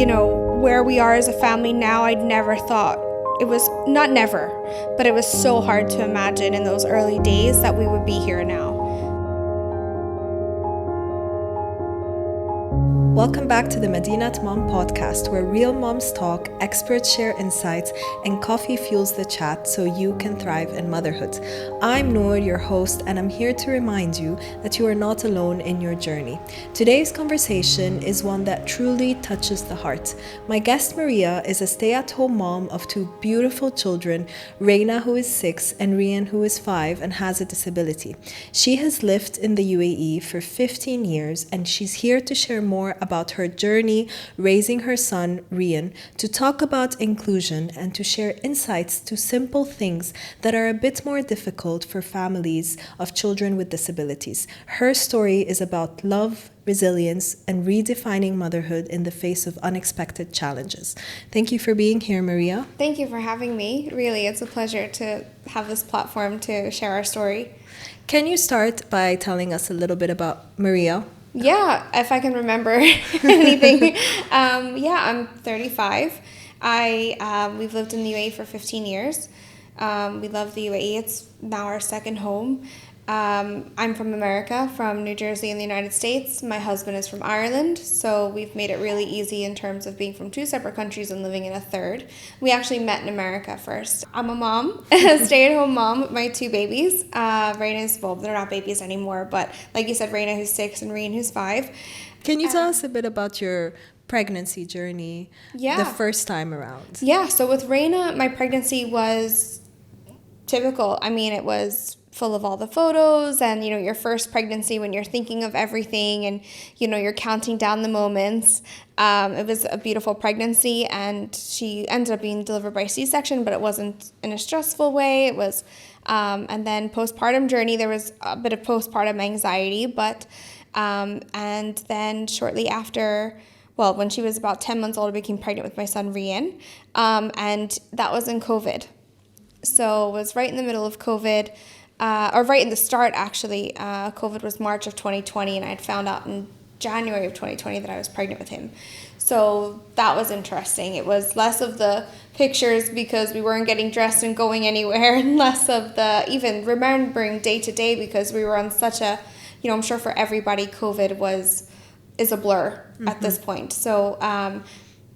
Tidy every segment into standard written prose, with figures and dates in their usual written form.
where we are as a family now, I'd never thought. It was not never, but it was so hard to imagine in those early days that we would be here now. Welcome back to the Madinat Mom Podcast, where real moms talk, experts share insights, and coffee fuels the chat so you can thrive in motherhood. I'm Nour, your host, and I'm here to remind you that you are not alone in your journey. Today's conversation is one that truly touches the heart. My guest Maria is a stay-at-home mom of two beautiful children, Reina, who is 6, and Rian, who is 5 and has a disability. She has lived in the UAE for 15 years, and she's here to share more about her journey raising her son, Rian, to talk about inclusion and to share insights to simple things that are a bit more difficult for families of children with disabilities. Her story is about love, resilience, and redefining motherhood in the face of unexpected challenges. Thank you for being here, Maria. Thank you for having me. Really, it's a pleasure to have this platform to share our story. Can you start by telling us a little bit about Maria? Yeah, if I can remember anything. I'm 35. We've lived in the UAE for 15 years. We love the UAE. It's now our second home. I'm from America, from New Jersey in the United States. My husband is from Ireland, so we've made it really easy in terms of being from two separate countries and living in a third. We actually met in America first. I'm a mom, a stay-at-home mom with my two babies. Reina's, well, they're not babies anymore, but like you said, Reina, who's 6, and Rian, who's 5. Can you tell us a bit about your pregnancy journey the first time around? Yeah, so with Reina, my pregnancy was typical. I mean, it was full of all the photos and, your first pregnancy when you're thinking of everything and, you're counting down the moments. It was a beautiful pregnancy, and she ended up being delivered by C-section, but it wasn't in a stressful way. It was, and then postpartum journey, there was a bit of postpartum anxiety, but, and then shortly after, well, when she was about 10 months old, I became pregnant with my son, Rian, and that was in COVID. So it was right in the middle of COVID, or right in the start, actually. COVID was March of 2020, and I had found out in January of 2020 that I was pregnant with him. So that was interesting. It was less of the pictures because we weren't getting dressed and going anywhere, and less of the even remembering day to day because we were on such a, I'm sure for everybody, COVID is a blur at this point. So,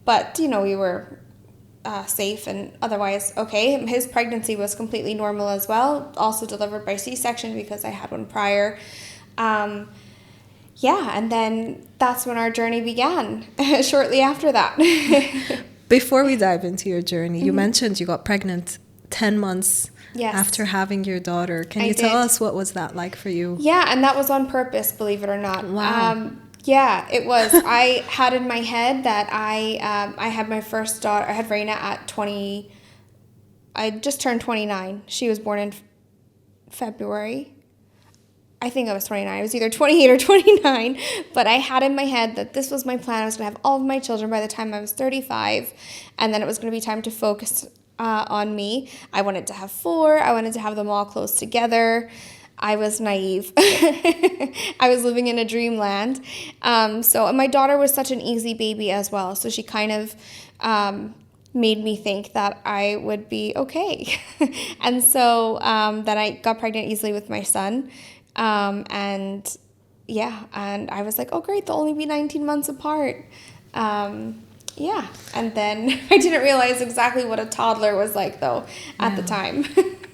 but, we were safe and otherwise okay. His pregnancy was completely normal as well, also delivered by C-section because I had one prior. And then that's when our journey began shortly after that. Before we dive into your journey, you mentioned you got pregnant 10 months after having your daughter. Can you tell us what was that like for you? Yeah, and that was on purpose, believe it or not. Wow. Yeah, it was. I had in my head that I had my first daughter. I had Reina at 20. I just turned 29. She was born in February. I think I was 29. I was either 28 or 29. But I had in my head that this was my plan. I was going to have all of my children by the time I was 35. And then it was going to be time to focus on me. I wanted to have 4. I wanted to have them all close together. I was naive. I was living in a dreamland. And my daughter was such an easy baby as well. So she kind of made me think that I would be okay. And so then I got pregnant easily with my son. And I was like, oh, great, they'll only be 19 months apart. And then I didn't realize exactly what a toddler was like, though, at the time.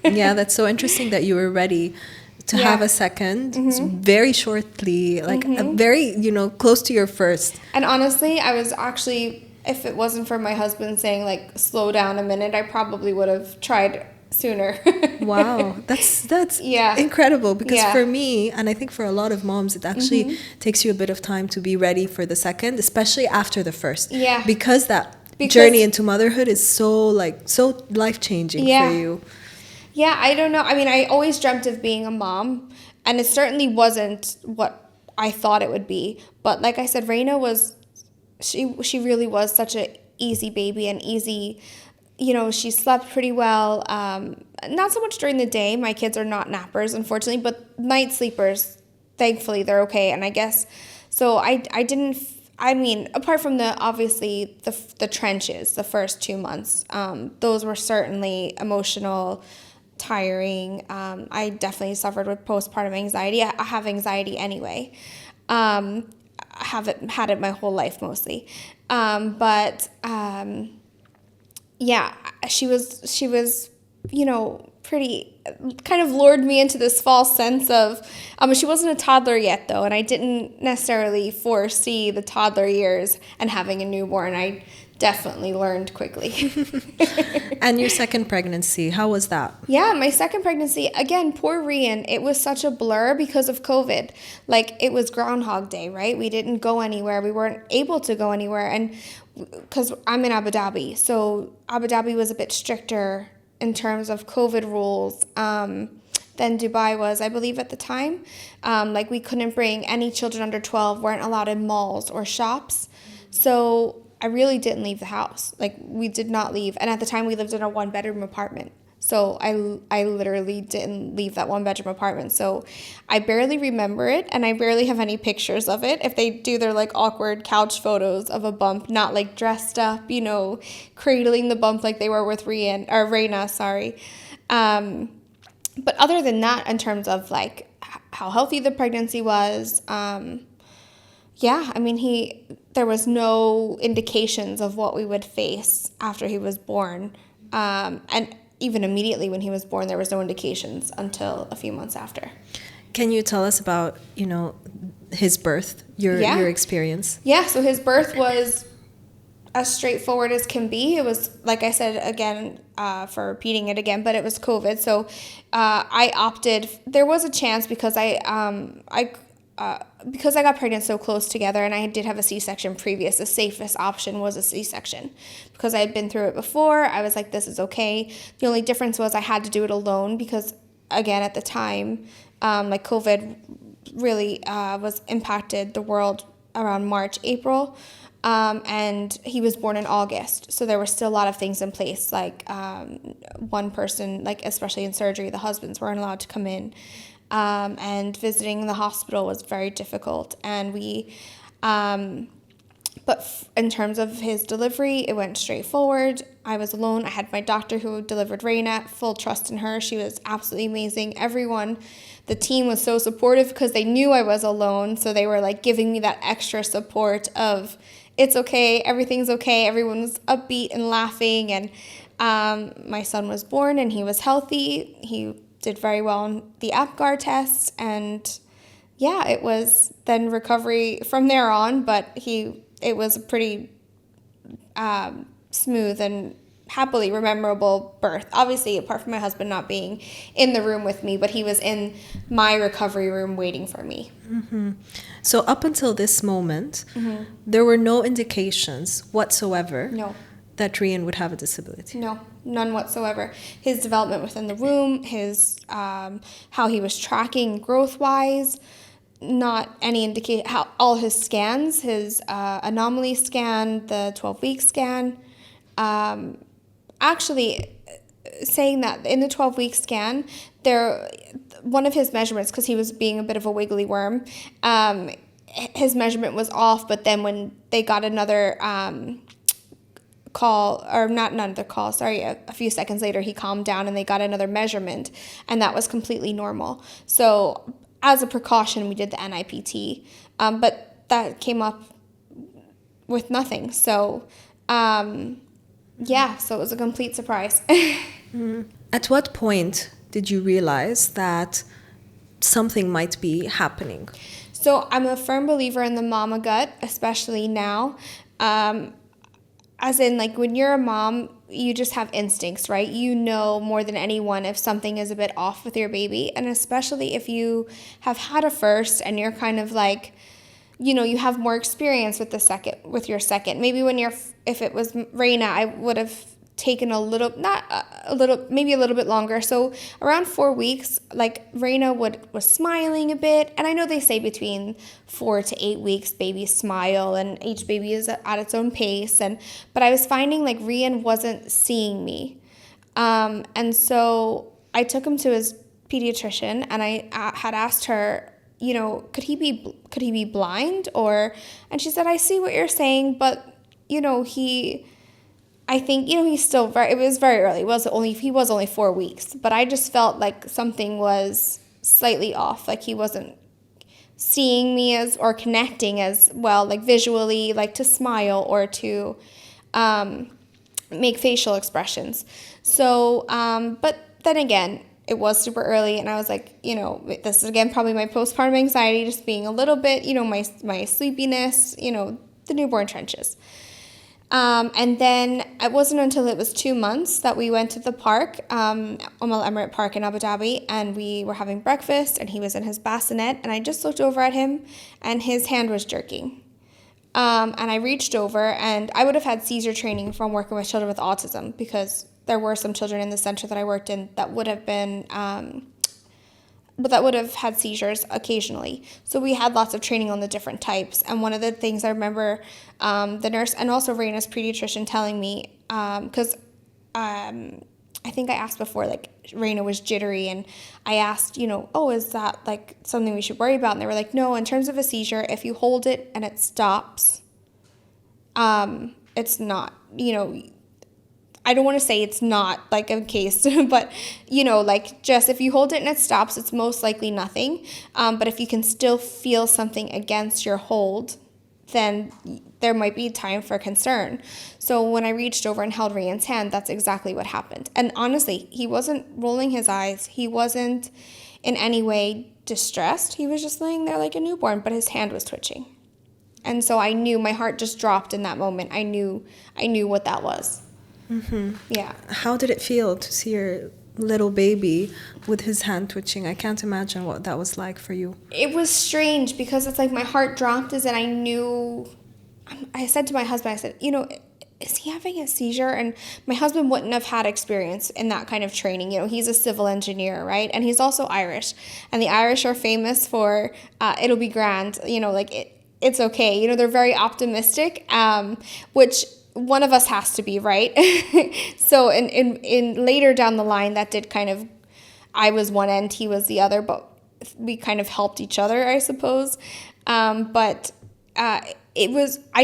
Yeah, that's so interesting that you were ready to have a second very shortly, like very, close to your first. And honestly, I was actually, if it wasn't for my husband saying, like, slow down a minute, I probably would have tried sooner. Wow, that's incredible, because for me, and I think for a lot of moms, it actually takes you a bit of time to be ready for the second, especially after the first. Yeah. Because journey into motherhood is so life-changing for you. Yeah, I don't know. I mean, I always dreamt of being a mom, and it certainly wasn't what I thought it would be. But like I said, Reina she really was such an easy baby and easy, she slept pretty well. Not so much during the day. My kids are not nappers, unfortunately, but night sleepers, thankfully, they're okay. And I guess, so I didn't I mean, apart from obviously the trenches, the first 2 months, those were certainly emotional, tiring. I definitely suffered with postpartum anxiety. I have anxiety anyway. I haven't had it my whole life mostly. But yeah, she was, pretty, kind of lured me into this false sense of, she wasn't a toddler yet though, and I didn't necessarily foresee the toddler years and having a newborn. I definitely learned quickly. And your second pregnancy, how was that? Yeah, my second pregnancy, again, poor Rian, it was such a blur because of COVID. Like, it was Groundhog Day, right? We didn't go anywhere. We weren't able to go anywhere. And because I'm in Abu Dhabi, so Abu Dhabi was a bit stricter in terms of COVID rules than Dubai was, I believe, at the time. Like, we couldn't bring any children under 12, weren't allowed in malls or shops. So I really didn't leave the house. Like, we did not leave. And at the time, we lived in a 1-bedroom apartment. So I literally didn't leave that 1-bedroom apartment. So I barely remember it, and I barely have any pictures of it. If they do their, like, awkward couch photos of a bump, not, like, dressed up, cradling the bump like they were with Reina, sorry. But other than that, in terms of, like, how healthy the pregnancy was, yeah, I mean, there was no indications of what we would face after he was born. And even immediately when he was born, there was no indications until a few months after. Can you tell us about, his birth, your experience? Yeah, so his birth was as straightforward as can be. It was, like I said, again, for repeating it again, but it was COVID. So I opted, there was a chance because because I got pregnant so close together and I did have a C-section previous, the safest option was a C-section. Because I had been through it before, I was like, this is okay. The only difference was I had to do it alone because, again, at the time, like COVID really was impacted the world around March, April. And he was born in August. So there were still a lot of things in place, like one person, like especially in surgery, the husbands weren't allowed to come in. And visiting the hospital was very difficult. And in terms of his delivery, it went straightforward. I was alone. I had my doctor who delivered Reina, full trust in her. She was absolutely amazing. Everyone, the team was so supportive because they knew I was alone. So they were like giving me that extra support of, it's okay, everything's okay. Everyone was upbeat and laughing. And my son was born and he was healthy. He did very well on the APGAR test, and yeah, it was then recovery from there on, but it was a pretty smooth and happily memorable birth. Obviously, apart from my husband not being in the room with me, but he was in my recovery room waiting for me. Mm-hmm. So up until this moment, there were no indications whatsoever that Rian would have a disability. No, none whatsoever. His development within the womb, his how he was tracking growth-wise, not any indicate how all his scans, his anomaly scan, the 12-week scan. Actually, saying that in the 12-week scan, one of his measurements, because he was being a bit of a wiggly worm, his measurement was off. But then when they got another a few seconds later, he calmed down and they got another measurement, and that was completely normal. So as a precaution, we did the NIPT, but that came up with nothing. So so it was a complete surprise. At what point did you realize that something might be happening? So I'm a firm believer in the mama gut, especially now. As in, like, when you're a mom, you just have instincts, right? You know more than anyone if something is a bit off with your baby. And especially if you have had a first and you're kind of like, you have more experience with your second. Maybe if it was Reina, I would have taken maybe a little bit longer. So around 4 weeks, like, Reina was smiling a bit. And I know they say between 4 to 8 weeks, babies smile, and each baby is at its own pace. But I was finding like Rian wasn't seeing me. And so I took him to his pediatrician, and I had asked her, could he be blind? And she said, I see what you're saying, but, I think, he's still it was very early. He was only 4 weeks, but I just felt like something was slightly off. Like he wasn't seeing me or connecting as well, like visually, like to smile or to make facial expressions. So, but then again, it was super early, and I was like, this is again probably my postpartum anxiety, just being a little bit, my sleepiness, the newborn trenches. And then it wasn't until it was 2 months that we went to the park, Umm Al Emirate Park in Abu Dhabi, and we were having breakfast, and he was in his bassinet, and I just looked over at him, and his hand was jerking. And I reached over, and I would have had seizure training from working with children with autism, because there were some children in the center that I worked in that would have been, that would have had seizures occasionally. So we had lots of training on the different types. And one of the things I remember the nurse and also Raina's pediatrician telling me, because I think I asked before, like, Raina was jittery, and I asked, is that like something we should worry about? And they were like, no, in terms of a seizure, if you hold it and it stops, it's not, I don't want to say it's not like a case, but, like just if you hold it and it stops, it's most likely nothing. But if you can still feel something against your hold, then there might be time for concern. So when I reached over and held Rayan's hand, that's exactly what happened. And honestly, he wasn't rolling his eyes. He wasn't in any way distressed. He was just laying there like a newborn, but his hand was twitching. And so I knew, my heart just dropped in that moment. I knew what that was. Mm-hmm. Yeah. How did it feel to see your little baby with his hand twitching? I can't imagine what that was like for you. It was strange because it's like my heart dropped and I knew, I said to my husband, I said, is he having a seizure? And my husband wouldn't have had experience in that kind of training. He's a civil engineer, right? And he's also Irish. And the Irish are famous for, it'll be grand, it's okay. They're very optimistic, which one of us has to be, right? So in later down the line, that did kind of, I was one end, he was the other, but we kind of helped each other, I suppose. But I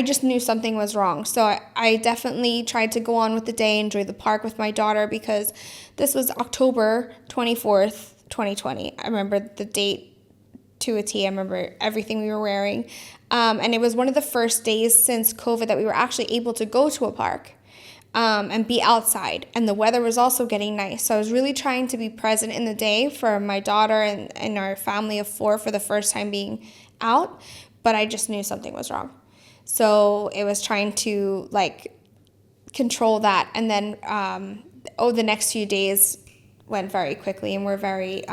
just knew something was wrong. So I definitely tried to go on with the day, enjoy the park with my daughter, because this was October 24th, 2020. I remember the date to a T. I remember everything we were wearing. And it was one of the first days since COVID that we were actually able to go to a park and be outside. And the weather was also getting nice. So I was really trying to be present in the day for my daughter and our family of 4 for the first time being out. But I just knew something was wrong. So it was trying to control that. And then, the next few days went very quickly and were very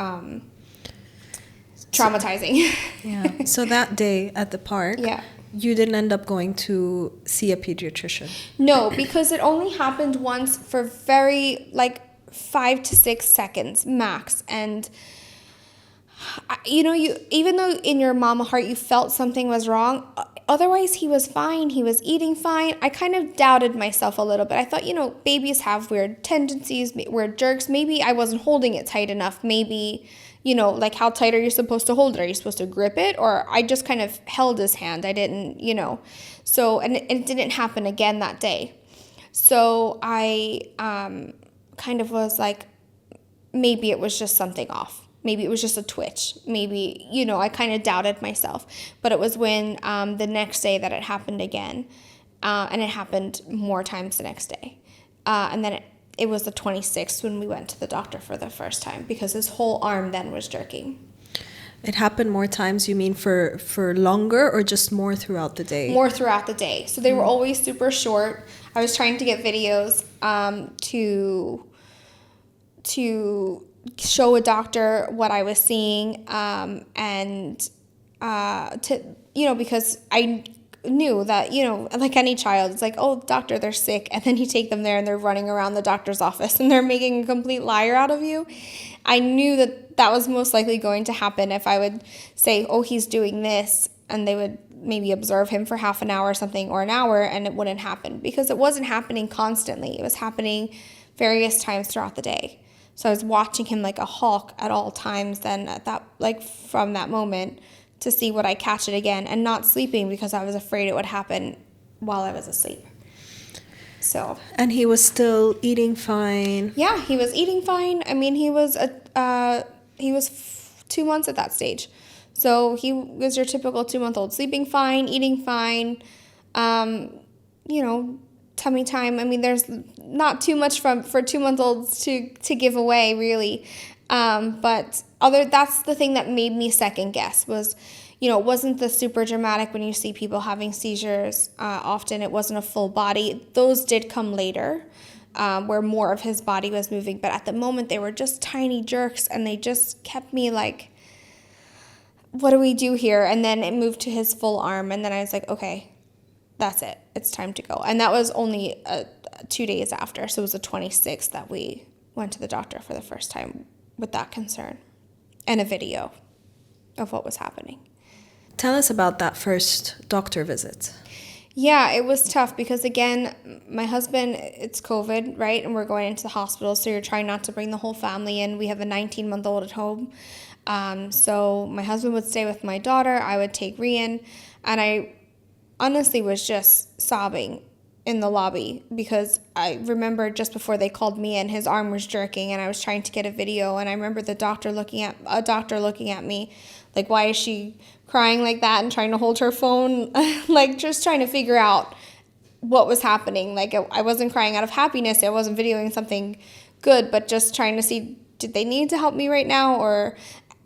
traumatizing. Yeah. So that day at the park, yeah, you didn't end up going to see a pediatrician? No, because it only happened once for very 5 to 6 seconds max. And you even though in your mama heart you felt something was wrong, otherwise he was fine. He was eating fine. I kind of doubted myself a little bit. I thought, babies have weird tendencies, weird jerks. Maybe I wasn't holding it tight enough. Maybe, how tight are you supposed to hold it? Are you supposed to grip it? Or I just kind of held his hand. I didn't, So, and it didn't happen again that day. So I kind of was like, maybe it was just something off. Maybe it was just a twitch. Maybe, I kind of doubted myself. But it was when the next day that it happened again. And it happened more times the next day. And then it was the 26th when we went to the doctor for the first time, because his whole arm then was jerking. It happened more times, you mean for longer, or just more throughout the day? More throughout the day. So they were always super short. I was trying to get videos to show a doctor what I was seeing, because I knew that, like any child, it's like, oh, doctor, they're sick. And then you take them there and they're running around the doctor's office and they're making a complete liar out of you. I knew that was most likely going to happen if I would say, oh, he's doing this, and they would maybe observe him for half an hour or something, or an hour, and it wouldn't happen, because it wasn't happening constantly. It was happening various times throughout the day. So I was watching him like a hawk at all times then at that, like from that moment, to see would I catch it again, and not sleeping because I was afraid it would happen while I was asleep. So. And he was still eating fine? Yeah, he was eating fine. I mean, he was 2 months at that stage. So he was your typical 2-month-old, sleeping fine, eating fine, tummy time. I mean, there's not too much for 2-month-olds to give away, really. But that's the thing that made me second guess was, it wasn't the super dramatic when you see people having seizures. Often it wasn't a full body. Those did come later, where more of his body was moving. But at the moment, they were just tiny jerks, and they just kept me like, what do we do here? And then it moved to his full arm, and then I was like, okay, that's it. It's time to go. And that was only 2 days after. So it was the 26th that we went to the doctor for the first time with that concern and a video of what was happening. Tell us about that first doctor visit. Yeah, it was tough because, again, my husband, it's COVID, right? And we're going into the hospital, so you're trying not to bring the whole family in. We have a 19-month-old at home. So my husband would stay with my daughter. I would take Rian. And I honestly was just sobbing in the lobby because I remember just before they called me in, his arm was jerking and I was trying to get a video. And I remember a doctor looking at me like, why is she crying like that, and trying to hold her phone, like just trying to figure out what was happening. Like I wasn't crying out of happiness. I wasn't videoing something good, but just trying to see, did they need to help me right now? Or,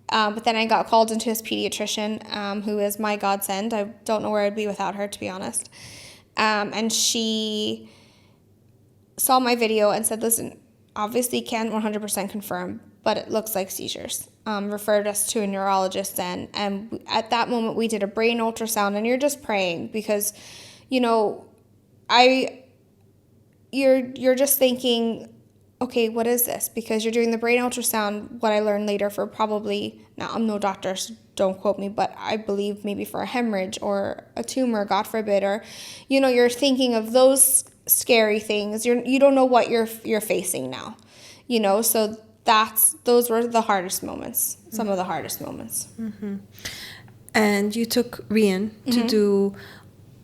but then I got called into his pediatrician, who is my godsend. I don't know where I'd be without her, to be honest. And she saw my video and said, listen, obviously can't 100% confirm, but it looks like seizures. Referred us to a neurologist then. And at that moment, we did a brain ultrasound, and you're just praying because, you're just thinking, okay, what is this? Because you're doing the brain ultrasound, what I learned later for probably, now I'm no doctor, so don't quote me, but I believe maybe for a hemorrhage or a tumor, God forbid, or, you're thinking of those scary things. You don't know what you're facing now, so those were the hardest moments, some of the hardest moments. Mm-hmm. And you took Rian to do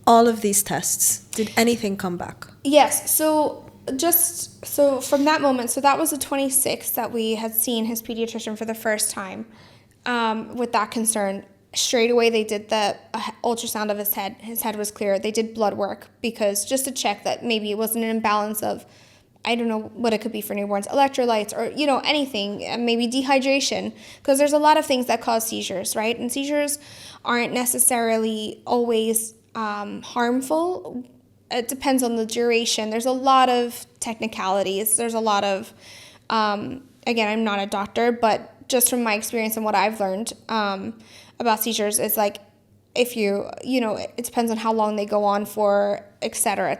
all of these tests. Did anything come back? Yes. So from that moment, so that was the 26th that we had seen his pediatrician for the first time with that concern. Straight away, they did the ultrasound of his head. His head was clear. They did blood work because just to check that maybe it wasn't an imbalance of, I don't know what it could be for newborns, electrolytes or, anything, maybe dehydration, because there's a lot of things that cause seizures, right? And seizures aren't necessarily always harmful. It depends on the duration. There's a lot of technicalities. There's a lot of, again, I'm not a doctor, but just from my experience and what I've learned about seizures, it's like if it depends on how long they go on for, et cetera,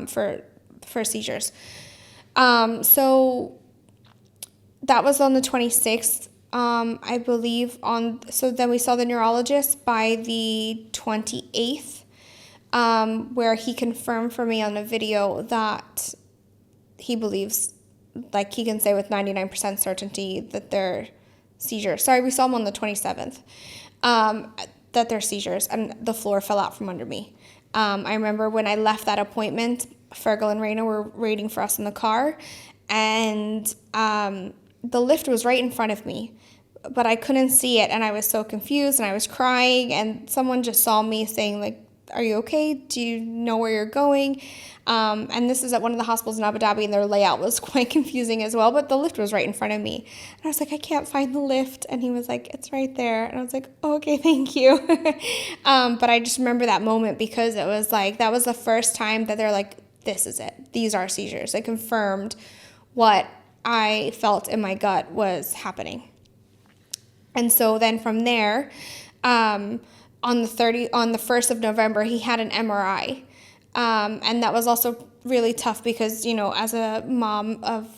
for seizures. So that was on the 26th, I believe. So then we saw the neurologist by the 28th, where he confirmed for me on a video that he believes, like he can say with 99% certainty that they're seizures. Sorry, we saw him on the 27th, that they're seizures, and the floor fell out from under me. I remember when I left that appointment, Fergal and Raina were waiting for us in the car, and the lift was right in front of me, but I couldn't see it, and I was so confused, and I was crying, and someone just saw me saying, like, are you okay? Do you know where you're going? And this is at one of the hospitals in Abu Dhabi, and their layout was quite confusing as well, but the lift was right in front of me. And I was like, I can't find the lift. And he was like, it's right there. And I was like, oh, okay, thank you. But I just remember that moment because it was like, that was the first time that they're like, this is it. These are seizures. It confirmed what I felt in my gut was happening. And so then from there, on the 1st of November, he had an MRI. And that was also really tough because, as a mom of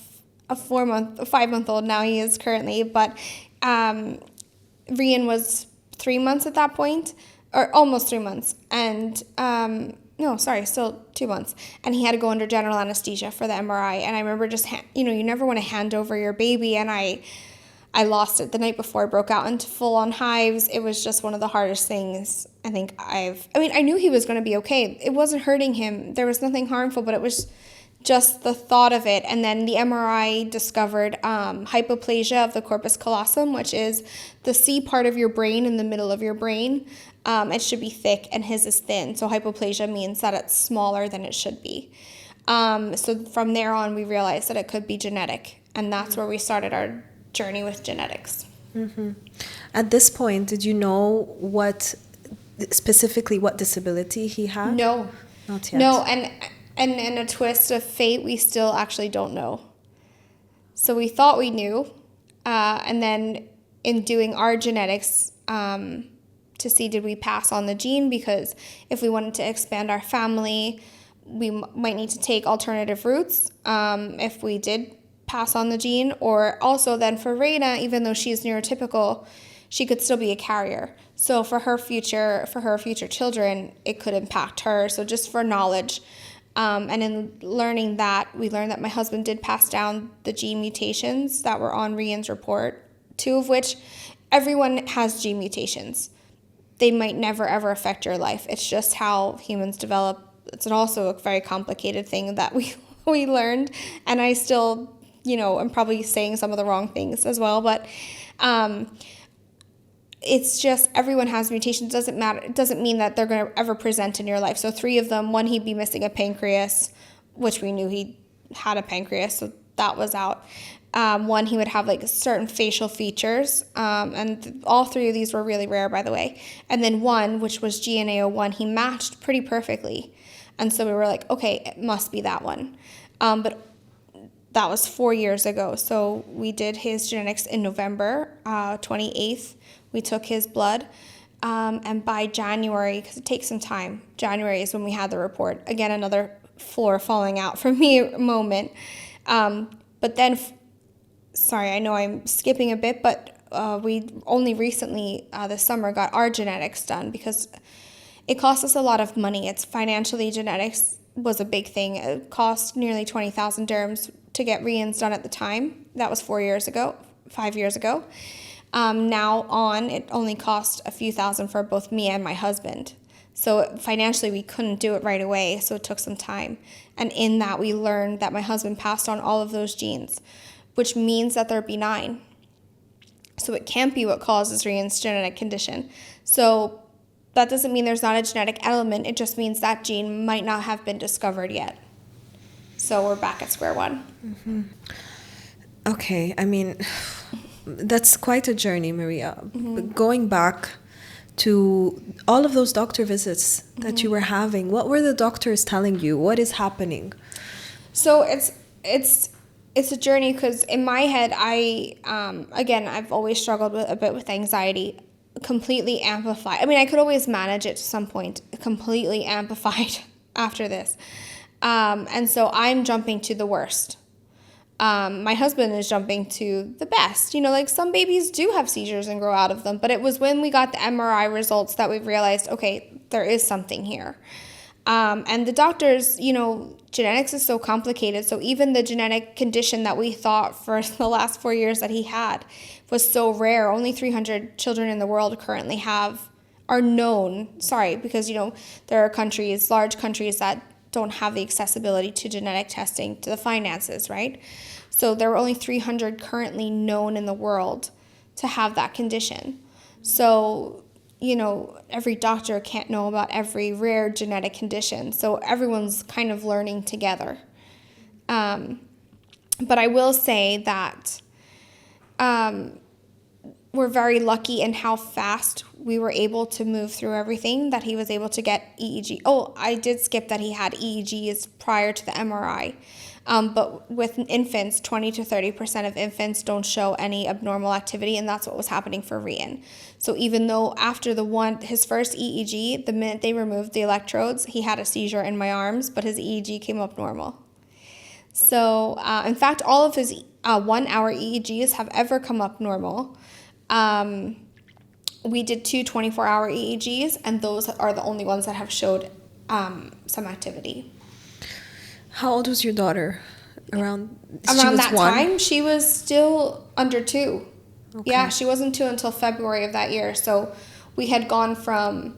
a 5-month-old now he is currently, but Rian was 3 months at that point, or almost 3 months. And no, sorry, still 2 months. And he had to go under general anesthesia for the MRI. And I remember just, you never want to hand over your baby. And I lost it the night before I broke out into full-on hives. It was just one of the hardest things I think I knew he was going to be okay. It wasn't hurting him. There was nothing harmful, but it was just the thought of it. And then the MRI discovered hypoplasia of the corpus callosum, which is the C part of your brain in the middle of your brain. It should be thick, and his is thin. So hypoplasia means that it's smaller than it should be. So from there on, we realized that it could be genetic. And that's where we started our journey with genetics. Mm-hmm. At this point, did you know specifically what disability he had? No. Not yet. No, and in a twist of fate, we still actually don't know. So we thought we knew, and then in doing our genetics to see did we pass on the gene, because if we wanted to expand our family, we might need to take alternative routes if we did pass on the gene. Or also then for Reina, even though she's neurotypical, she could still be a carrier. So for her future children, it could impact her. So just for knowledge. And in learning that, we learned that my husband did pass down the gene mutations that were on Rian's report, 2 of which everyone has gene mutations. They might never ever affect your life. It's just how humans develop. It's also a very complicated thing that we learned, and I still, I'm probably saying some of the wrong things as well, but it's just everyone has mutations. Doesn't matter. It doesn't mean that they're going to ever present in your life. So 3 of them, one, he'd be missing a pancreas, which we knew he had a pancreas, so that was out. 1, he would have like certain facial features, and all 3 of these were really rare, by the way. And then 1, which was GNA01, he matched pretty perfectly. And so we were like, okay, it must be that one. But that was 4 years ago. So we did his genetics in November 28th. We took his blood. And by January, because it takes some time, January is when we had the report. Again, another floor falling out from me moment. But then, sorry, I know I'm skipping a bit, but we only recently this summer got our genetics done because it cost us a lot of money. It's financially, genetics was a big thing. It cost nearly 20,000 dirhams to get Rian's done at the time. That was 5 years ago. Now on, it only cost a few thousand for both me and my husband. So financially, we couldn't do it right away, so it took some time. And in that, we learned that my husband passed on all of those genes, which means that they're benign. So it can't be what causes Rian's genetic condition. So that doesn't mean there's not a genetic element. It just means that gene might not have been discovered yet. So we're back at square one. Mm-hmm. Okay, I mean, that's quite a journey, Maria. Mm-hmm. Going back to all of those doctor visits that you were having, what were the doctors telling you? What is happening? So it's a journey, because in my head, I've always struggled a bit with anxiety, completely amplified. I mean, I could always manage it to some point, completely amplified after this. And so I'm jumping to the worst. My husband is jumping to the best. Like some babies do have seizures and grow out of them, but it was when we got the MRI results that we realized, okay, there is something here. And the doctors, genetics is so complicated. So even the genetic condition that we thought for the last 4 years that he had was so rare. Only 300 children in the world currently are known. Because, there are large countries that don't have the accessibility to genetic testing, to the finances, right? So there were only 300 currently known in the world to have that condition. So, every doctor can't know about every rare genetic condition. So everyone's kind of learning together. But I will say that we're very lucky in how fast we were able to move through everything, that he was able to get EEG. Oh, I did skip that he had EEGs prior to the MRI. But with infants, 20 to 30% of infants don't show any abnormal activity, and that's what was happening for Rian. So even though after his first EEG, the minute they removed the electrodes, he had a seizure in my arms, but his EEG came up normal. So in fact, all of his 1 hour EEGs have ever come up normal. We did 2 24-hour EEGs, and those are the only ones that have showed some activity. How old was your daughter? Around that time, she was still under 2. Okay. Yeah, she wasn't 2 until February of that year. So we had gone from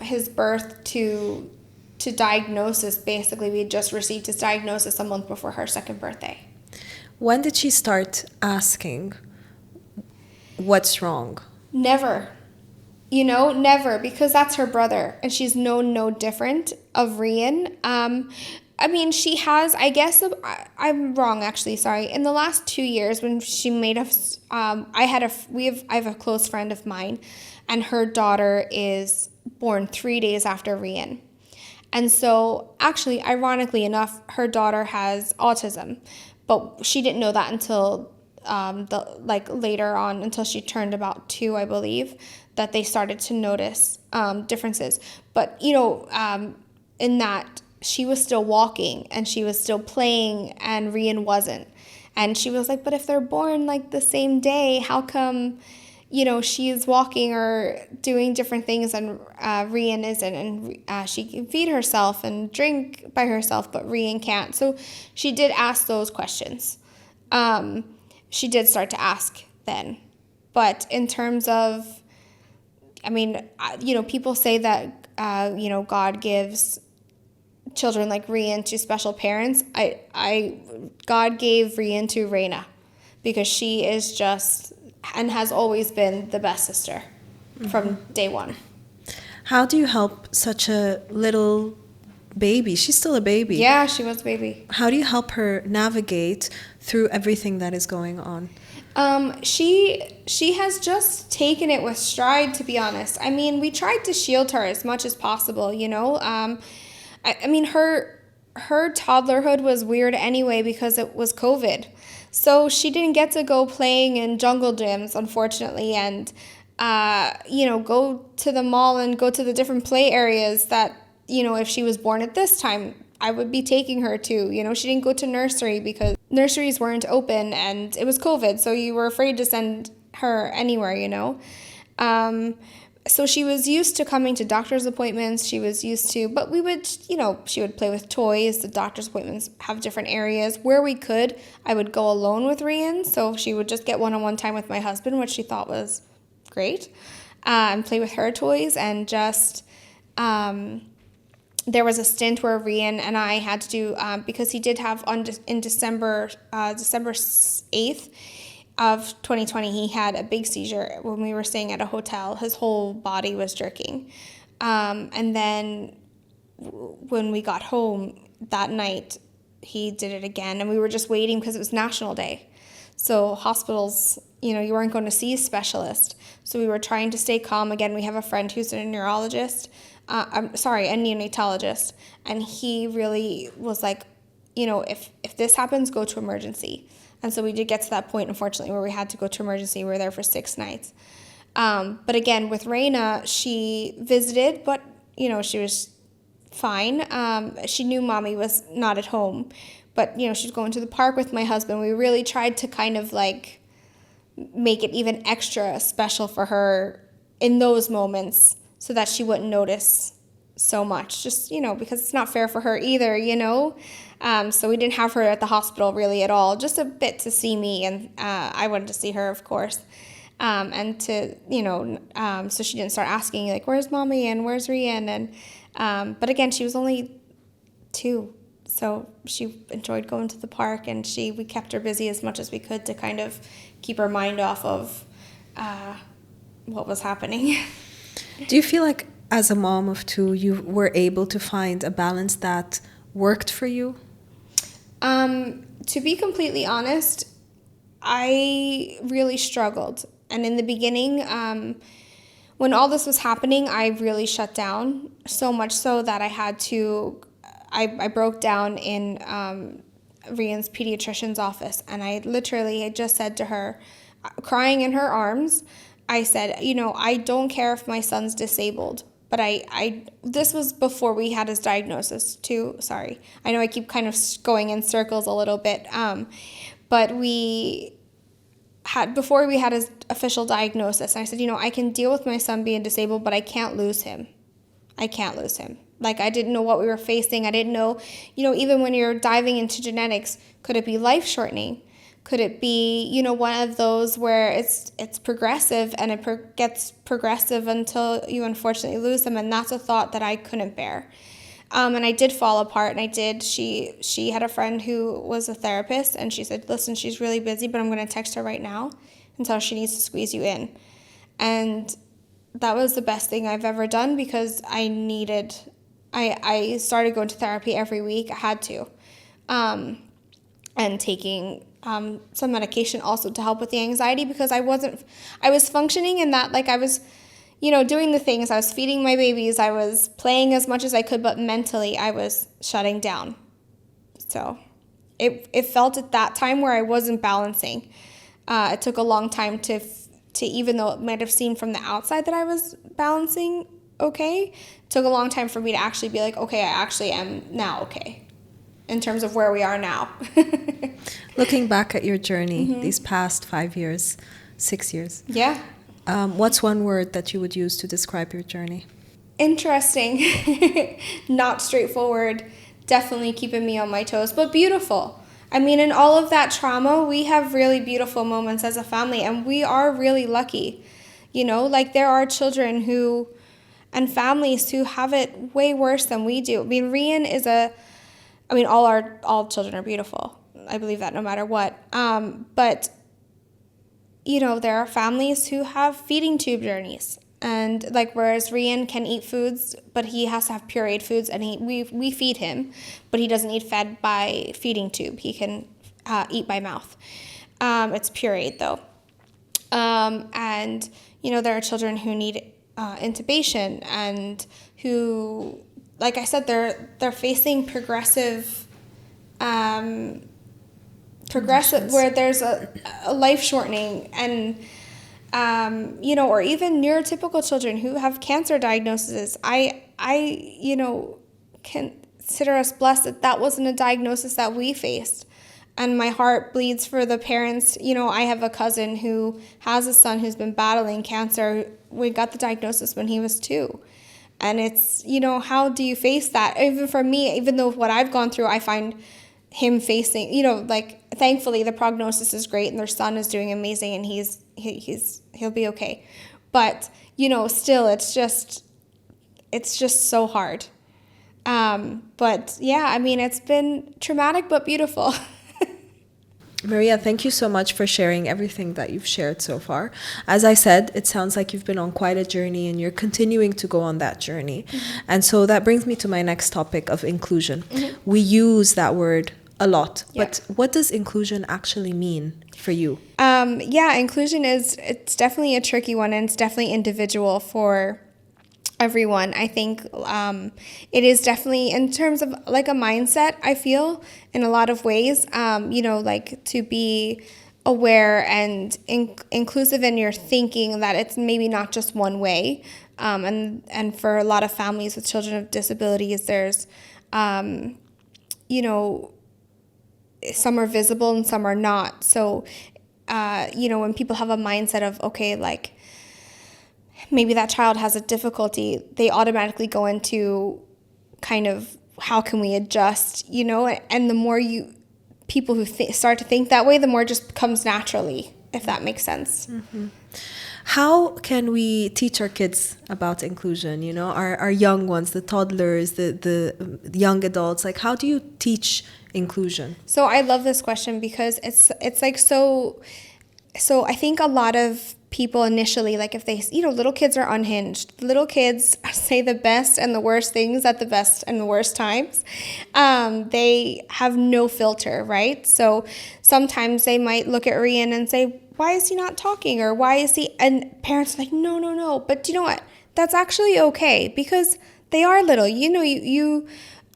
his birth to diagnosis. Basically, we had just received his diagnosis a month before her 2nd birthday. When did she start asking what's wrong? Never. Never, because that's her brother, and she's known no different of Rian. I mean, she has, I guess, I'm wrong, actually, sorry. In the last 2 years, when she made us, I have a close friend of mine, and her daughter is born 3 days after Rian. And so, actually, ironically enough, her daughter has autism, but she didn't know that until later on, until she turned about 2, I believe, that they started to notice differences. But in that, she was still walking and she was still playing, and Rian wasn't. And she was like, but if they're born like the same day, how come she's walking or doing different things and Rian isn't? And she can feed herself and drink by herself, but Rian can't. So she did ask those questions. She did start to ask then. But in terms of, people say that, God gives children like Rian to special parents. God gave Rian to Reina because she is just and has always been the best sister from day one. How do you help such a little baby? She's still a baby. Yeah, she was a baby. How do you help her navigate through everything that is going on? She has just taken it with stride, to be honest. I mean, we tried to shield her as much as possible, her toddlerhood was weird anyway because it was COVID. So she didn't get to go playing in jungle gyms, unfortunately, and, go to the mall and go to the different play areas that, if she was born at this time, I would be taking her to. She didn't go to nursery because nurseries weren't open and it was COVID, so you were afraid to send her anywhere, So she was used to coming to doctor's appointments. But we would, she would play with toys. The doctor's appointments have different areas. Where we could, I would go alone with Rian. So she would just get one-on-one time with my husband, which she thought was great, and play with her toys. And just, there was a stint where Rian and I had to do, because he did have in December 8th, of 2020, he had a big seizure when we were staying at a hotel. His whole body was jerking. And then when we got home that night, he did it again. And we were just waiting because it was National Day. So hospitals, you weren't going to see a specialist. So we were trying to stay calm. Again, we have a friend who's a neurologist. A neonatologist. And he really was like, if this happens, go to emergency. And so we did get to that point, unfortunately, where we had to go to emergency. We were there for 6 nights. But again, with Reina, she visited, but, she was fine. She knew mommy was not at home. But, she was going to the park with my husband. We really tried to kind of, make it even extra special for her in those moments so that she wouldn't notice so much. Just, because it's not fair for her either, So we didn't have her at the hospital really at all, just a bit to see me, and I wanted to see her, of course. And to, so she didn't start asking, where's mommy and where's Rian? And, but again, she was only 2, so she enjoyed going to the park, and we kept her busy as much as we could to kind of keep her mind off of what was happening. Do you feel like as a mom of 2, you were able to find a balance that worked for you? To be completely honest, I really struggled. And in the beginning, when all this was happening, I really shut down, so much so that I broke down in Rian's pediatrician's office. And I literally had just said to her, crying in her arms, I said, I don't care if my son's disabled. But this was before we had his diagnosis too. Sorry. I know I keep kind of going in circles a little bit. But before we had his official diagnosis, I said, I can deal with my son being disabled, but I can't lose him. I can't lose him. Like, I didn't know what we were facing. I didn't know, even when you're diving into genetics, could it be life-shortening? Could it be, one of those where it's progressive and it gets progressive until you unfortunately lose them? And that's a thought that I couldn't bear. And I did fall apart, and she had a friend who was a therapist, and she said, listen, she's really busy, but I'm going to text her right now and tell her she needs to squeeze you in. And that was the best thing I've ever done, because I started going to therapy every week. I had to. And taking some medication also to help with the anxiety, because I was functioning in that, like, I was, doing the things. I was feeding my babies. I was playing as much as I could, but mentally I was shutting down. So it felt at that time where I wasn't balancing. It took a long time to even though it might have seemed from the outside that I was balancing okay, it took a long time for me to actually be like, okay, I actually am now okay in terms of where we are now. Looking back at your journey, these past 5 years, 6 years. Yeah. What's one word that you would use to describe your journey? Interesting. Not straightforward. Definitely keeping me on my toes, but beautiful. I mean, in all of that trauma, we have really beautiful moments as a family, and we are really lucky. Like, there are children and families who have it way worse than we do. I mean, Rian is all children are beautiful. I believe that no matter what. But there are families who have feeding tube journeys, and like, whereas Rian can eat foods, but he has to have pureed foods, and we feed him, but he doesn't eat fed by feeding tube. He can eat by mouth. It's pureed though. And there are children who need intubation, and who, like I said, they're facing progressive where there's a life shortening, and or even neurotypical children who have cancer diagnoses. I consider us blessed that wasn't a diagnosis that we faced. And my heart bleeds for the parents. I have a cousin who has a son who's been battling cancer. We got the diagnosis when he was 2. And it's, how do you face that? Even for me, even though what I've gone through, I find him facing, thankfully the prognosis is great and their son is doing amazing, and he'll be okay. But, still, it's just so hard. But yeah, I mean, it's been traumatic but beautiful. Maria, thank you so much for sharing everything that you've shared so far. As I said, it sounds like you've been on quite a journey, and you're continuing to go on that journey. Mm-hmm. And so that brings me to my next topic of inclusion. Mm-hmm. We use that word a lot, but what does inclusion actually mean for you? Inclusion it's definitely a tricky one, and it's definitely individual for everyone. I think it is definitely, in terms of like a mindset, I feel in a lot of ways, like to be aware and inclusive in your thinking, that it's maybe not just one way. And for a lot of families with children with disabilities, there's, some are visible and some are not. So, when people have a mindset of, okay, like, maybe that child has a difficulty, they automatically go into kind of, how can we adjust, and the more people who start to think that way, the more it just comes naturally, if that makes sense. Mm-hmm. How can we teach our kids about inclusion, our young ones, the toddlers, the young adults? Like, how do you teach inclusion? So I love this question, because it's like so I think a lot of people initially, like, if they, little kids are unhinged. Little kids say the best and the worst things at the best and the worst times. They have no filter, right? So sometimes they might look at Rian and say, why is he not talking? Or why is he, and parents are like, no. But you know what? That's actually okay, because they are little.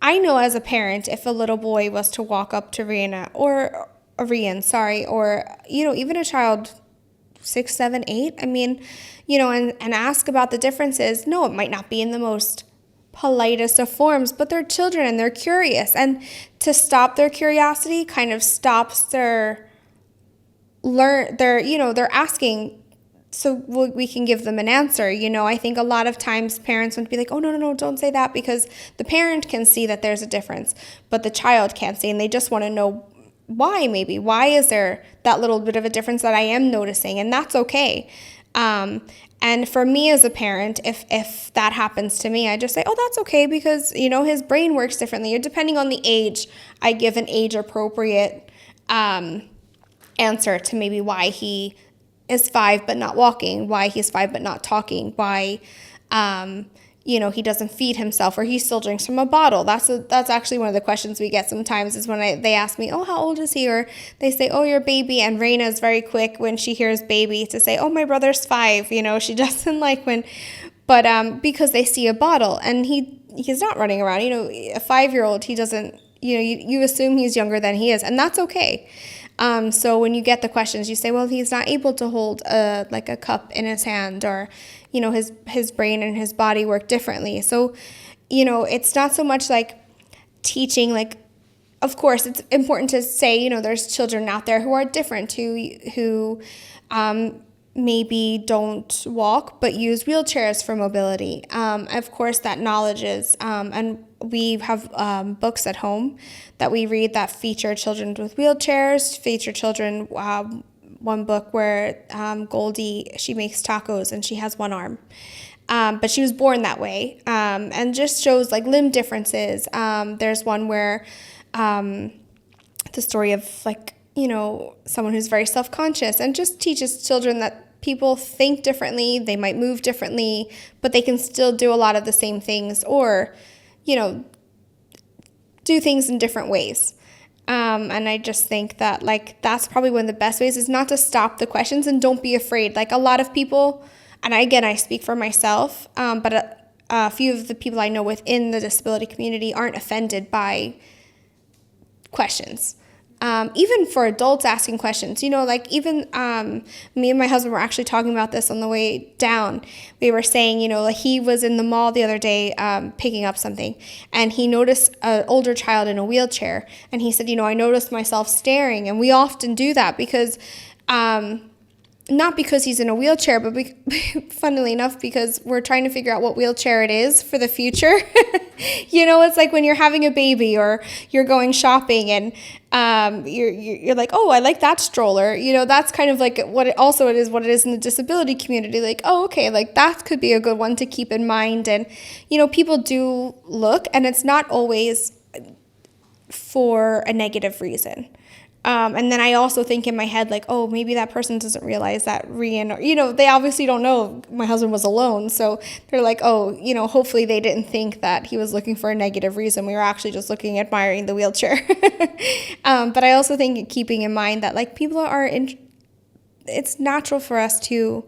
I know as a parent, if a little boy was to walk up to Rian, or even a child 6, 7, 8, I mean, and ask about the differences. No, it might not be in the most politest of forms, but they're children and they're curious. And to stop their curiosity kind of stops they're asking we can give them an answer. I think a lot of times parents want to be like, oh, no, don't say that, because the parent can see that there's a difference, but the child can't see, and they just want to know why. Maybe why is there that little bit of a difference that I am noticing, and that's okay. And for me as a parent, if that happens to me, I just say, oh, that's okay, because his brain works differently. Or depending on the age, I give an age appropriate answer to maybe why he is 5 but not walking, why he's 5 but not talking, why he doesn't feed himself, or he still drinks from a bottle. That's actually one of the questions we get sometimes, is when they ask me, oh, how old is he? Or they say, oh, your baby. And Raina is very quick when she hears baby to say, oh, my brother's 5. She doesn't like but because they see a bottle, and he's not running around. A 5-year-old, he doesn't, you assume he's younger than he is, and that's okay. So when you get the questions, you say, well, he's not able to hold a cup in his hand, or, his brain and his body work differently. So, it's not so much like teaching, of course, it's important to say, there's children out there who are different, who maybe don't walk but use wheelchairs for mobility. Of course, that knowledge is, and we have books at home that we read that feature children with wheelchairs, feature children. One book where Goldie, she makes tacos and she has one arm, but she was born that way, and just shows limb differences. There's one where the story of someone who's very self-conscious, and just teaches children that people think differently, they might move differently, but they can still do a lot of the same things, or do things in different ways. And I just think that that's probably one of the best ways, is not to stop the questions, and don't be afraid. A lot of people, and I speak for myself, but a few of the people I know within the disability community aren't offended by questions. Even for adults asking questions, even me and my husband were actually talking about this on the way down. We were saying, he was in the mall the other day picking up something, and he noticed an older child in a wheelchair, and he said, I noticed myself staring. And we often do that because not because he's in a wheelchair, but funnily enough, because we're trying to figure out what wheelchair it is for the future. It's like when you're having a baby, or you're going shopping, and you're like, oh, I like that stroller. That's kind of what it is in the disability community. Oh, okay, that could be a good one to keep in mind. And people do look, and it's not always for a negative reason. And then I also think in my head, oh, maybe that person doesn't realize that Rian, or, they obviously don't know my husband was alone. So they're like, oh, hopefully they didn't think that he was looking for a negative reason. We were actually just admiring the wheelchair. But I also think keeping in mind that people it's natural for us to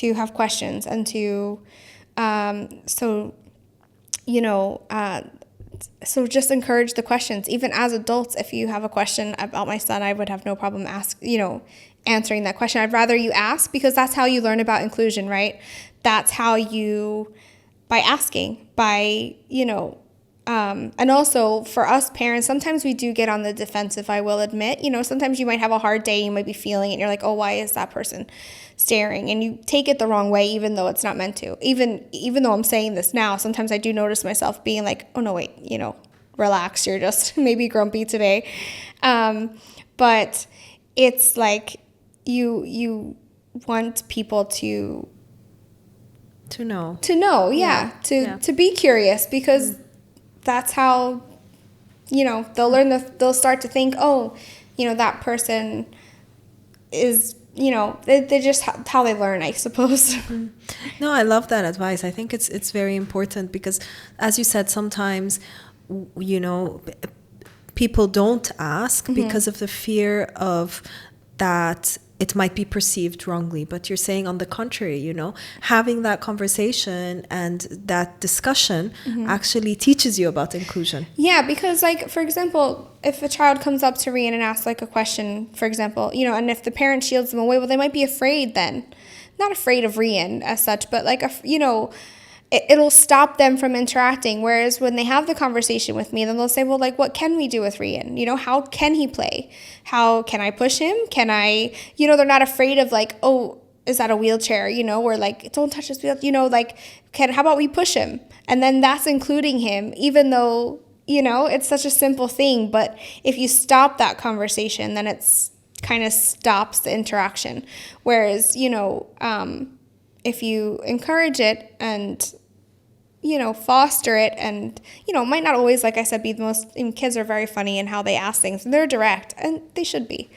have questions, and to, so just encourage the questions. Even as adults, if you have a question about my son, I would have no problem answering that question. I'd rather you ask, because that's how you learn about inclusion, right? That's how by asking, and also for us parents, sometimes we do get on the defensive, I will admit. Sometimes you might have a hard day, you might be feeling it, and you're like, oh, why is that person staring? And you take it the wrong way, even though it's not meant to. Even though I'm saying this now, sometimes I do notice myself being like, oh, no, wait, relax, you're just maybe grumpy today. But it's you want people to know. To be curious, because that's how, they'll learn, they'll start to think, oh, that person is, they just how they learn, I suppose. No, I love that advice. I think it's very important, because as you said, sometimes, people don't ask because of the fear of that it might be perceived wrongly. But you're saying, on the contrary, having that conversation and that discussion actually teaches you about inclusion. Yeah, because for example, if a child comes up to Rian and asks a question, for example, and if the parent shields them away, well, they might be afraid then. Not afraid of Rian as such, but it'll stop them from interacting. Whereas when they have the conversation with me, then they'll say, well, what can we do with Rian? How can he play? How can I push him? Can I, they're not afraid of oh, is at a wheelchair, or like, don't touch his wheel, like, how about we push him? And then that's including him, even though, it's such a simple thing. But if you stop that conversation, then it's kind of stops the interaction. Whereas, if you encourage it and, foster it, and, it might not always, like I said, be the most, kids are very funny in how they ask things, and they're direct, and they should be.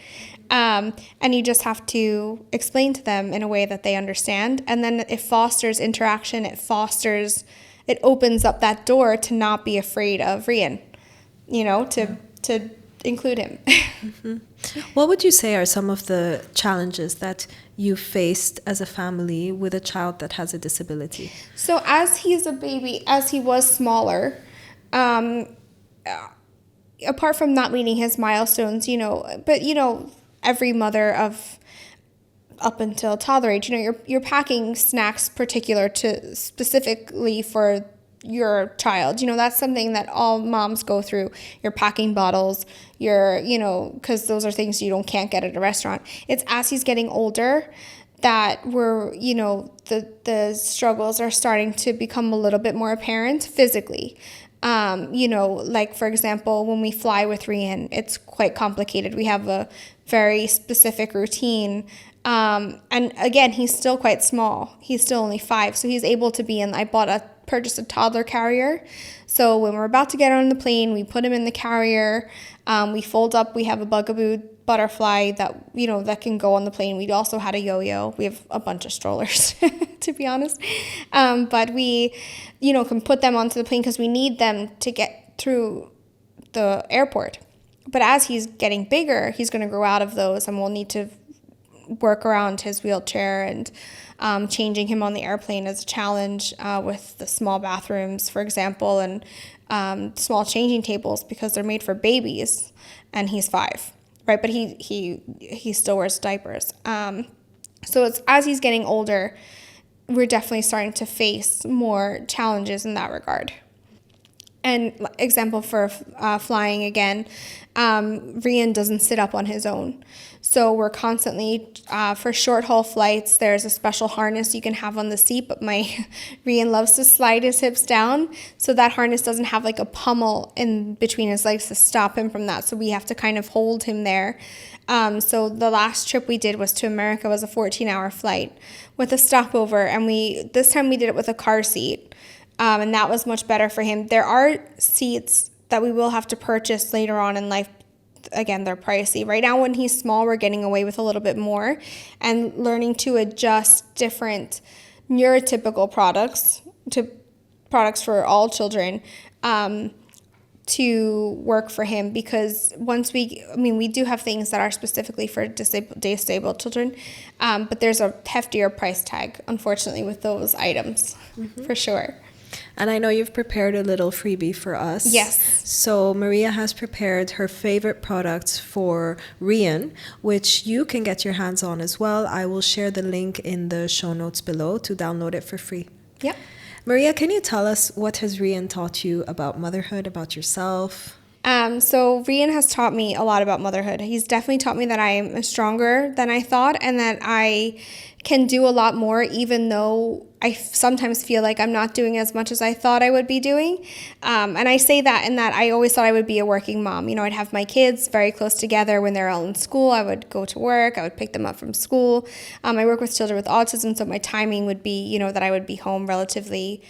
And you just have to explain to them in a way that they understand. And then it fosters interaction. It opens up that door to not be afraid of Rian, to include him. Mm-hmm. What would you say are some of the challenges that you faced as a family with a child that has a disability? So as he's a baby, as he was smaller, apart from not meeting his milestones, but every mother of up until toddler age, you're packing snacks particular to specifically for your child. That's something that all moms go through. You're packing bottles, because those are things you can't get at a restaurant. It's as he's getting older that the struggles are starting to become a little bit more apparent physically. Like, for example, when we fly with Rian, it's quite complicated. We have a very specific routine. And again, he's still quite small. He's still only 5. So he's able to be in, purchased a toddler carrier. So when we're about to get on the plane, we put him in the carrier. We fold up. We have a Bugaboo butterfly that, that can go on the plane. We also had a yo-yo. We have a bunch of strollers, to be honest. But we, can put them onto the plane because we need them to get through the airport. But as he's getting bigger, he's going to grow out of those, and we'll need to work around his wheelchair, and changing him on the airplane is a challenge with the small bathrooms, for example, and small changing tables because they're made for babies, and he's 5, right? But he still wears diapers. So it's as he's getting older, we're definitely starting to face more challenges in that regard. And example for flying again, Rian doesn't sit up on his own. So we're constantly, for short haul flights, there's a special harness you can have on the seat, but my Rian loves to slide his hips down. So that harness doesn't have like a pummel in between his legs to stop him from that. So we have to kind of hold him there. So the last trip we did was to America, was a 14-hour flight with a stopover. And this time we did it with a car seat. And that was much better for him. There are seats that we will have to purchase later on in life. Again, they're pricey. Right now, when he's small, we're getting away with a little bit more and learning to adjust different neurotypical products to products for all children to work for him. Because we do have things that are specifically for disabled children, but there's a heftier price tag, unfortunately, with those items, for sure. And I know you've prepared a little freebie for us. Yes. So Maria has prepared her favorite products for Rian, which you can get your hands on as well. I will share the link in the show notes below to download it for free. Yep. Maria, can you tell us what has Rian taught you about motherhood, about yourself? So Rian has taught me a lot about motherhood. He's definitely taught me that I am stronger than I thought, and that I can do a lot more, even though I sometimes feel like I'm not doing as much as I thought I would be doing. And I say that in that I always thought I would be a working mom. I'd have my kids very close together when they're all in school. I would go to work. I would pick them up from school. I work with children with autism, so my timing would be, that I would be home relatively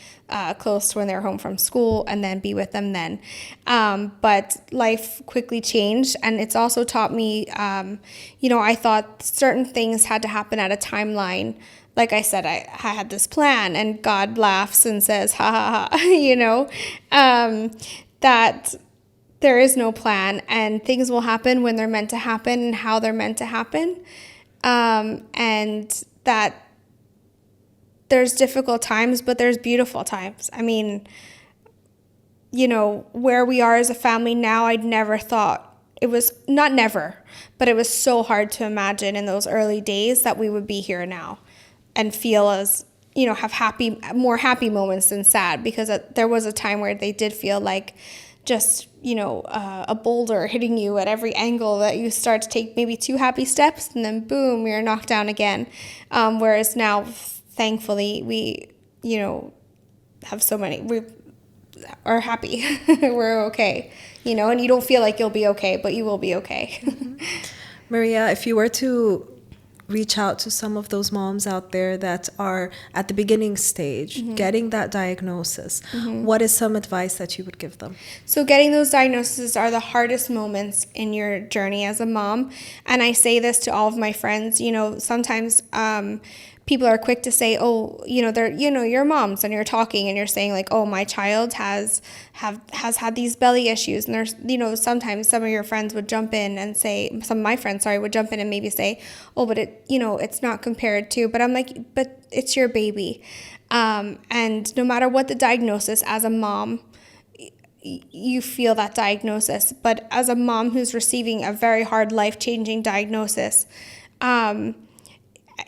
close to when they're home from school and then be with them then. But life quickly changed, and it's also taught me, I thought certain things had to happen at a timeline. Like I said, I had this plan, and God laughs and says, ha ha ha, that there is no plan, and things will happen when they're meant to happen and how they're meant to happen. And that there's difficult times, but there's beautiful times. Where we are as a family now, I'd never thought, it was not never, but it was so hard to imagine in those early days that we would be here now and feel as, have more happy moments than sad, because there was a time where they did feel like just, a boulder hitting you at every angle, that you start to take maybe 2 happy steps and then boom, you're knocked down again. Whereas now, thankfully, we, have so many, we are happy. We're okay, and you don't feel like you'll be okay, but you will be okay. Maria, if you were to reach out to some of those moms out there that are at the beginning stage, getting that diagnosis, what is some advice that you would give them? So getting those diagnoses are the hardest moments in your journey as a mom. And I say this to all of my friends, sometimes people are quick to say, oh, they're, you're moms, and you're talking and you're saying like, oh, my child has had these belly issues. And there's, sometimes some of your friends would jump in and say, some of my friends, would jump in and maybe say, oh, but it's not compared to, but I'm like, but it's your baby. And no matter what the diagnosis, as a mom, you feel that diagnosis. But as a mom who's receiving a very hard, life-changing diagnosis,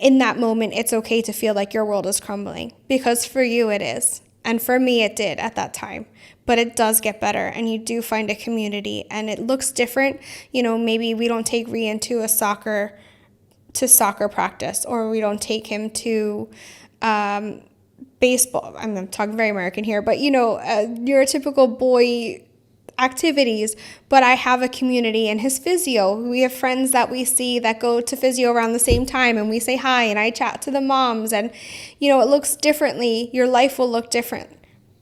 in that moment, it's okay to feel like your world is crumbling, because for you it is. And for me, it did at that time. But it does get better, and you do find a community, and it looks different. Maybe we don't take Rian to soccer practice, or we don't take him to baseball. I'm talking very American here, but your typical boy activities. But I have a community in his physio. We have friends that we see that go to physio around the same time, and we say hi, and I chat to the moms, and it looks differently. Your life will look different,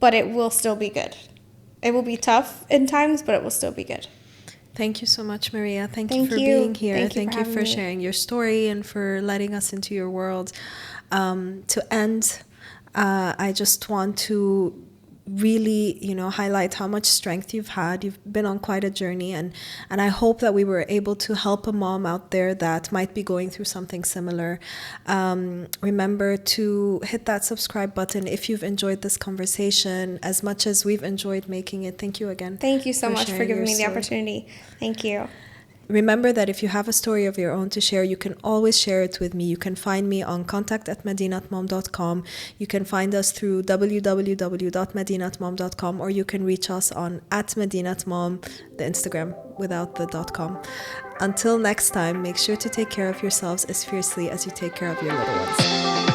but it will still be good. It will be tough in times, but it will still be good. Thank you so much, Maria. Thank you for being here. Thank you for sharing your story and for letting us into your world. To end, I just want to really, highlight how much strength you've had. You've been on quite a journey, and I hope that we were able to help a mom out there that might be going through something similar. Remember to hit that subscribe button if you've enjoyed this conversation as much as we've enjoyed making it. Thank you again. Thank you so much for giving me the opportunity. Thank you. Remember that if you have a story of your own to share, you can always share it with me. You can find me on contact@madinatmom.com. You can find us through www.madinatmom.com, or you can reach us on @madinatmom, the Instagram without the .com. Until next time, make sure to take care of yourselves as fiercely as you take care of your little ones.